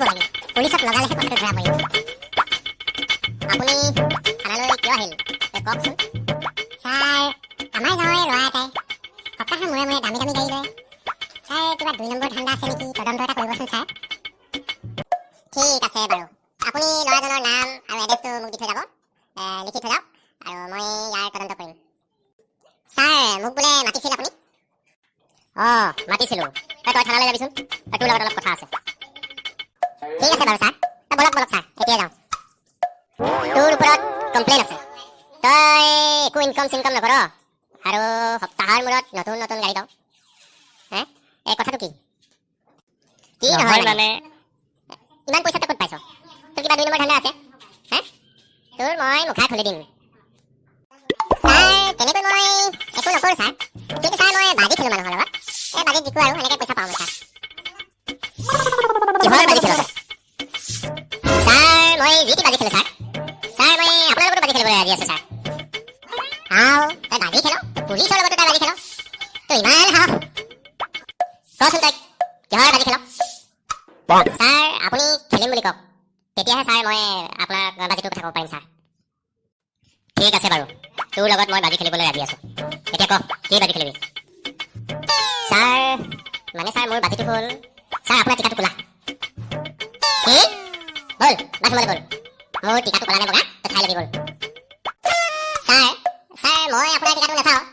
ধৰিব লাগে। পুলিচত লগালেহে কথাটো ধৰা পৰিব। আপুনি থানালৈ কিয় আহিল কওকচোন। ছাৰ, আমাৰ গাঁৱৰে ল'ৰা এটাই সপ্তাহৰ মূৰে মূৰে দামী দামী গাড়ী লয়। ছাৰ, কিবা 2 নম্বৰ ধান্দা আছে নেকি? তদন্ত এটা কৰিবচোন ছাৰ। ঠিক আছে বাৰু, আপুনি ল'ৰাজনৰ নাম আৰু এড্ৰেছটো মোক দি থৈ যাব, লিখি থৈ যাওক, আৰু মই ইয়াৰ তদন্ত কৰিম। ছাৰ, মোক বোলে মাতিছিল আপুনি? মাতিছিলোঁ। তই থানালৈ যাবিচোন, তোৰ লগত অলপ কথা আছে। ঠিক আছে বাৰু ছাৰ, বলক বলক ছাৰ, এতিয়া যাওঁ। তোৰ ওপৰত কমপ্লেইন আছে। তই একো ইনকম চিনকম নকৰ আৰু সপ্তাহৰ মূৰত নতুন নতুন গাড়ী লওঁ। এই কথাটো কি? কি নহয় মানে? ইমান পইচা তই ক'ত পাইছ? তোৰ কিবা 2 নম্বৰ ধান্দা আছে? তোৰ মই মুখা খুলি দিম। ছাৰ, তেনেকৈ মই একো নকৰোঁ ছাৰ, কিন্তু ছাৰ মই বাজি খেলোঁ মানুহৰ লগত। এই বাজিত জিকোঁ আৰু এনেকৈ পইচা পাওঁ মই ছাৰ। কিহৰ বাজি খেল? ছাৰ, মই যি টি বাজি খেলোঁ ছাৰ। ছাৰ, মই আপোনাৰ লগতো বাজি খেলিবলৈ ৰাজি আছোঁ ছাৰ। তই বাজি খেল? পুলিচৰ লগতো তই বাজি খেল? তই ইমান সাহস? কচোন তই কিহৰ বাজি খেল? ছাৰ, আপুনি খেলিম বুলি কওক, তেতিয়াহে ছাৰ মই আপোনাৰ বাজিটোৰ কথা ক'ব পাৰিম ছাৰ। ঠিক আছে বাৰু, তোৰ লগত মই বাজি খেলিবলৈ ৰাজি আছোঁ। এতিয়া ক, কি বাজি খেলিবি? ছাৰ, মানে ছাৰ মোৰ বাজিটো হ'ল, ছাৰ আপোনাৰ টিকাটো ক'লা। কি? ব'ল বাথৰুমলৈ ব'ল, মোৰ টিকাটো ক'লা নে বগা তই চাই ল'বি ব'ল। ছাৰ, মই আপোনাৰ টিকাটো নাচাওঁ,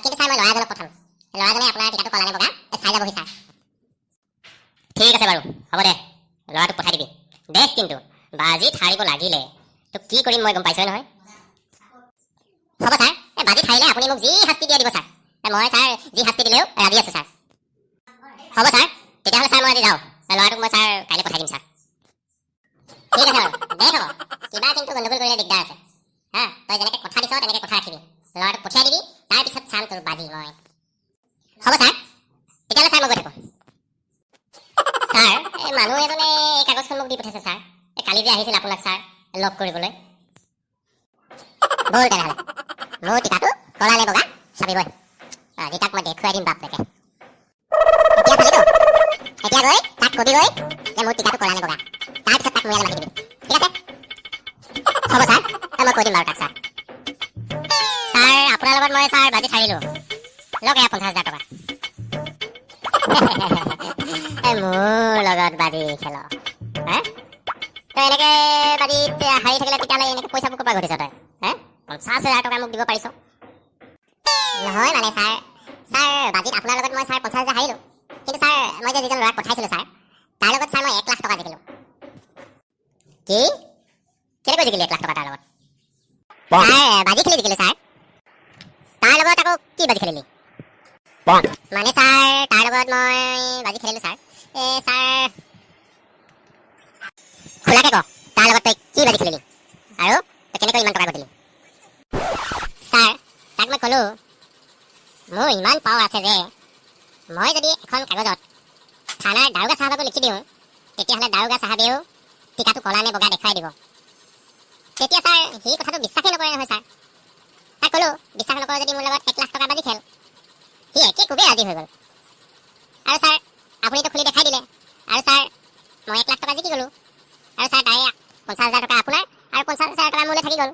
কিন্তু ছাৰ মই ল'ৰাজনক পঠাম। ল'ৰাজনে আপোনাৰ টিকাটো ক'লা নে বগা চাই যাবহি ছাৰ। ঠিক আছে বাৰু, হ'ব দে, ল'ৰাটোক পঠাই দিবি। দেখ কিন্তু বাজিত হাৰিব লাগিলে তোক কি কৰিম মই গম পাইছোঁ নহয়। হ'ব ছাৰ, বাজিত হাৰিলে আপুনি মোক যি শাস্তি দিয়ে দিব ছাৰ, মই ছাৰ যি শাস্তি দিলেও ৰাজি আছোঁ ছাৰ। হ'ব ছাৰ, তেতিয়াহ'লে ছাৰ মই আজি যাওঁ, ল'ৰাটোক মই ছাৰ কাইলৈ পঠাই দিম ছাৰ। ঠিক আছে বাৰু, দেখ হ'ব, কিবা কিন্তু গণ্ডগোল কৰিলে দিগদাৰ আছে। তই যেনেকৈ কথা দিছ তেনেকৈ কথা ৰাখিবি, ল'ৰাটোক পঠিয়াই দিবি, তাৰপিছত চাম তোৰ বাজি মই। হ'ব ছাৰ, তেতিয়াহ'লে ছাৰ মই গৈ থাকোঁ। ছাৰ, এই মানুহ এজনে এই কাগজখন মোক দি পঠাইছে ছাৰ, এই কালি যে আহিছিল আপোনাক ছাৰ লগ কৰিবলৈ। ব'ল তেনেহ'লে, মোৰ টিকাটো ক'লা নে বগা চাবি ব'ল, আজি তাক মই দেখুৱাই দিম বাপেকে। এতিয়া চালিতো, এতিয়া গৈ তাক কবিগৈ যে মোৰ টিকাটো ক'লা নে বগা, তাৰপিছত তাক মোলৈ মাতি দিবি, ঠিক আছে? হ'ব ছাৰ, মই কৈ দিম বাৰু তাক ছাৰ। ছাৰ, আপোনাৰ লগত মই ছাৰ বাজিত হাৰিলোঁ, লওক এয়া 50,000 টকা। মোৰ লগত বাজি খেল? তই এনেকৈ বাজিত হাৰি থাকিলে তেতিয়াহ'লে এনেকৈ পইচাবোৰ ক'ৰ পৰা ঘটিছ তই? 50,000 টকা মোক দিব পাৰিছ? নহয় মানে ছাৰ, বাজিত আপোনাৰ লগত মই ছাৰ 50,000 হাৰিলোঁ, কিন্তু ছাৰ মই যে যিজন ল'ৰাক পঠাইছিলোঁ ছাৰ, তাৰ লগত ছাৰ মই 1 লাখ টকা জিকিলোঁ। কি? কেনেকৈ জিকিলি 1 লাখ টকা তাৰ লগত? ছাৰ, বাজি খেলি জিকিলোঁ ছাৰ। তাৰ লগত আকৌ কি বাজি খেলিলি? মানে ছাৰ, তাৰ লগত মই বাজি খেলিলোঁ ছাৰ। ছাৰ খোলাকে ক, তাৰ লগত তই কি বাজি খেলিলি আৰু তই কেনেকৈ ইমান টকা ঘটিলি? ছাৰ, তাক মই ক'লোঁ মোৰ ইমান পাৱাৰ আছে যে মই যদি এখন কাগজত থানাৰ দাৰোগা চাহাবকো লিখি দিওঁ, তেতিয়াহ'লে দাৰোগা চাহাবেও টিকাটো ক'লা নে বগা দেখুৱাই দিব। তেতিয়া ছাৰ সি কথাটো বিশ্বাসেই নকৰে নহয় ছাৰ। তাক ক'লোঁ বিশ্বাস নকৰ যদি মোৰ লগত 1 লাখ টকা বাজি খেল, সি একে খুবেই ৰাজি হৈ গ'ল। আৰু ছাৰ আপুনিতো খুলি দেখাই দিলে, আৰু ছাৰ মই 1 লাখ টকা জিকি গ'লোঁ, আৰু ছাৰ তাৰে 50,000 টকা আপোনাৰ আৰু 50,000 টকা মোলৈ থাকি গ'ল।